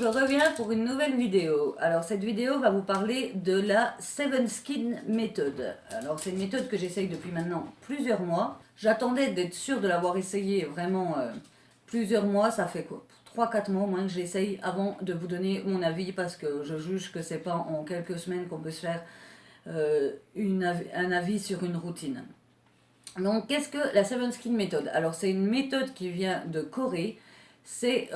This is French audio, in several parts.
je reviens pour une nouvelle vidéo. Alors cette vidéo va vous parler de la 7 Skin méthode. Alors c'est une méthode que j'essaye depuis maintenant plusieurs mois. J'attendais d'être sûre de l'avoir essayé vraiment plusieurs mois. Ça fait quoi, 3-4 mois au moins que j'essaye avant de vous donner mon avis parce que je juge que c'est pas en quelques semaines qu'on peut se faire un avis sur une routine. Donc qu'est-ce que la 7 Skin méthode? Alors c'est une méthode qui vient de Corée. C'est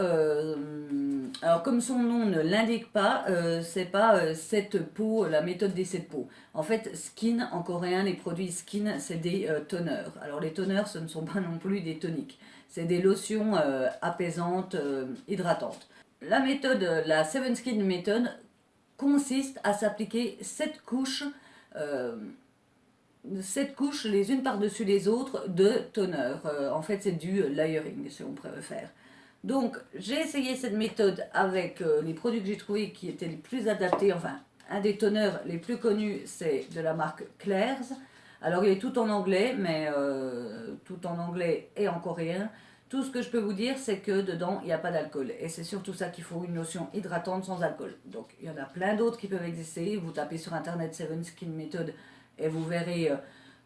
alors comme son nom ne l'indique pas, c'est pas 7 peaux, la méthode des 7 peaux. En fait, skin en coréen, les produits skin, c'est des toners. Alors les toners, ce ne sont pas non plus des toniques, c'est des lotions apaisantes, hydratantes. La méthode, la 7 Skin méthode, consiste à s'appliquer 7 couches. 7 couches les unes par-dessus les autres de toner. En fait, c'est du layering, si on préfère. Donc, j'ai essayé cette méthode avec les produits que j'ai trouvés qui étaient les plus adaptés. Enfin, un des toners les plus connus, c'est de la marque Claire's. Alors, il est tout en anglais, mais tout en anglais et en coréen. Tout ce que je peux vous dire, c'est que dedans, il n'y a pas d'alcool. Et c'est surtout ça qu'il faut, une lotion hydratante sans alcool. Donc, il y en a plein d'autres qui peuvent exister. Vous tapez sur internet 7 Skin Method et vous verrez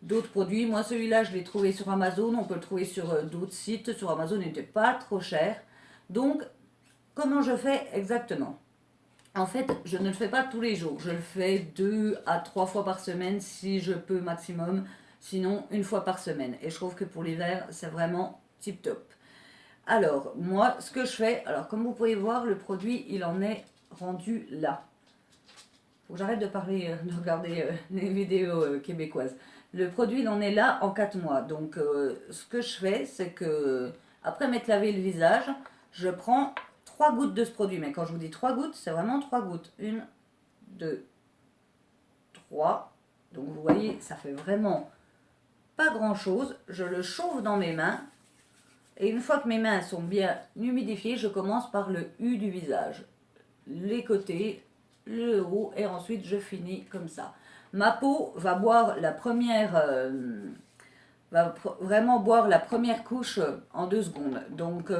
d'autres produits. Moi, celui-là, je l'ai trouvé sur Amazon. On peut le trouver sur d'autres sites. Sur Amazon, il n'était pas trop cher. Donc, comment je fais exactement? En fait, je ne le fais pas tous les jours. Je le fais 2 à 3 fois par semaine si je peux maximum. Sinon, une fois par semaine. Et je trouve que pour l'hiver, c'est vraiment tip top. Alors, moi, ce que je fais, alors comme vous pouvez voir, le produit, il en est rendu là. Faut que j'arrête de parler, de regarder les vidéos québécoises. Le produit, il en est là en 4 mois. Donc, ce que je fais, c'est que, après m'être lavé le visage, je prends 3 gouttes de ce produit. Mais quand je vous dis 3 gouttes, c'est vraiment 3 gouttes. 1, 2, 3. Donc, vous voyez, ça fait vraiment pas grand-chose. Je le chauffe dans mes mains. Et une fois que mes mains sont bien humidifiées, je commence par le U du visage. Les côtés, le haut, et ensuite je finis comme ça. Ma peau va boire la première, vraiment boire la première couche en 2 secondes. Donc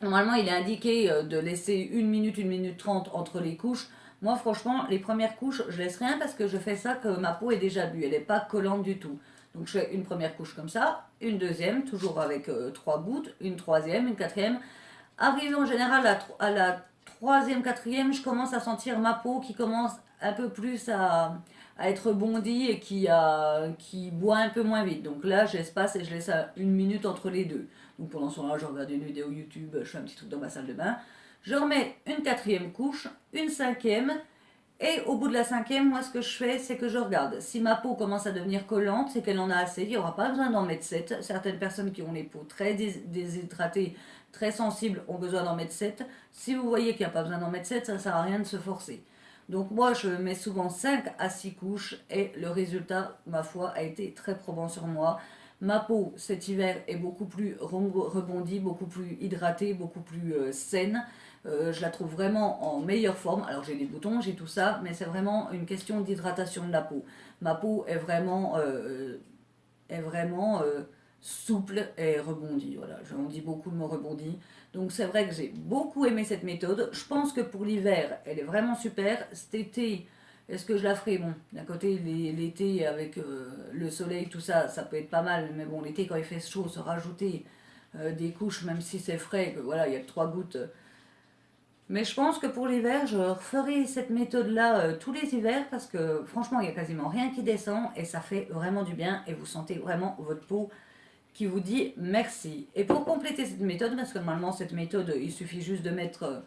normalement il est indiqué de laisser 1 minute, 1 minute 30 entre les couches. Moi franchement les premières couches je laisse rien parce que je fais ça que ma peau est déjà bue, elle n'est pas collante du tout. Donc je fais une première couche comme ça, une deuxième, toujours avec 3 gouttes, une troisième, une quatrième. Arrivé en général à la troisième, quatrième, je commence à sentir ma peau qui commence un peu plus à être bondie et qui boit un peu moins vite. Donc là, j'espace et je laisse 1 minute entre les deux. Donc pendant ce temps-là, je regarde une vidéo YouTube, je fais un petit truc dans ma salle de bain. Je remets une quatrième couche, une cinquième. Et au bout de la cinquième, moi, ce que je fais, c'est que je regarde. Si ma peau commence à devenir collante, c'est qu'elle en a assez. Il n'y aura pas besoin d'en mettre 7. Certaines personnes qui ont les peaux très déshydratées, très sensibles, ont besoin d'en mettre 7. Si vous voyez qu'il n'y a pas besoin d'en mettre 7, ça ne sert à rien de se forcer. Donc moi, je mets souvent 5 à 6 couches et le résultat, ma foi, a été très probant sur moi. Ma peau, cet hiver, est beaucoup plus rebondie, beaucoup plus hydratée, beaucoup plus saine. Je la trouve vraiment en meilleure forme. Alors j'ai des boutons, j'ai tout ça, mais c'est vraiment une question d'hydratation de la peau. Ma peau est vraiment souple et rebondie. Voilà, on dit beaucoup le mot rebondi. Donc c'est vrai que j'ai beaucoup aimé cette méthode. Je pense que pour l'hiver, elle est vraiment super. Cet été, est-ce que je la ferai? Bon, d'un côté, l'été avec le soleil, tout ça, ça peut être pas mal. Mais bon, l'été, quand il fait chaud, se rajouter des couches, même si c'est frais, que voilà, il y a que 3 gouttes. Mais je pense que pour l'hiver, je referai cette méthode-là tous les hivers parce que franchement, il n'y a quasiment rien qui descend et ça fait vraiment du bien et vous sentez vraiment votre peau qui vous dit merci. Et pour compléter cette méthode, parce que normalement cette méthode, il suffit juste de mettre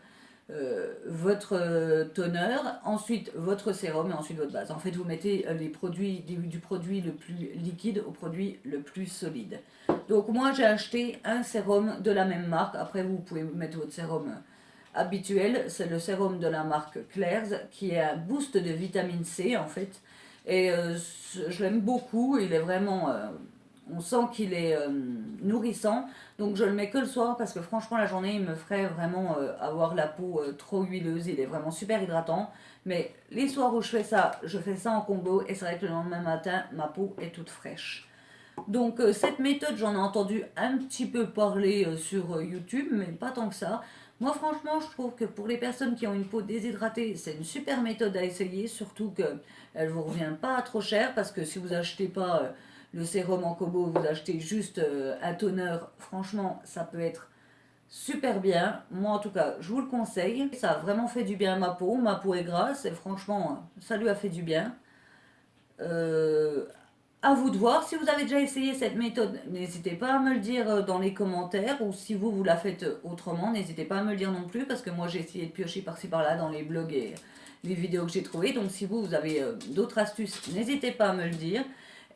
votre toner, ensuite votre sérum et ensuite votre base. En fait, vous mettez les produits du produit le plus liquide au produit le plus solide. Donc moi, j'ai acheté un sérum de la même marque. Après, vous pouvez mettre votre sérum habituel, c'est le sérum de la marque Claire's qui est un boost de vitamine C en fait. Et je l'aime beaucoup, il est vraiment, on sent qu'il est nourrissant. Donc je le mets que le soir parce que franchement la journée il me ferait vraiment avoir la peau trop huileuse. Il est vraiment super hydratant. Mais les soirs où je fais ça en combo et c'est vrai que le lendemain matin ma peau est toute fraîche. Donc cette méthode, j'en ai entendu un petit peu parler sur YouTube, mais pas tant que ça. Moi franchement, je trouve que pour les personnes qui ont une peau déshydratée, c'est une super méthode à essayer, surtout qu'elle ne vous revient pas trop cher, parce que si vous achetez pas le sérum en Kobo, vous achetez juste un toner, franchement, ça peut être super bien. Moi en tout cas, je vous le conseille. Ça a vraiment fait du bien à ma peau. Ma peau est grasse et franchement, ça lui a fait du bien. Euh, à vous de voir. Si vous avez déjà essayé cette méthode, n'hésitez pas à me le dire dans les commentaires. Ou si vous la faites autrement, n'hésitez pas à me le dire non plus. Parce que moi, j'ai essayé de piocher par-ci par-là dans les blogs et les vidéos que j'ai trouvées. Donc si vous avez d'autres astuces, n'hésitez pas à me le dire.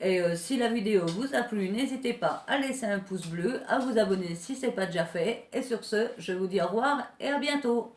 Et si la vidéo vous a plu, n'hésitez pas à laisser un pouce bleu, à vous abonner si ce n'est pas déjà fait. Et sur ce, je vous dis au revoir et à bientôt.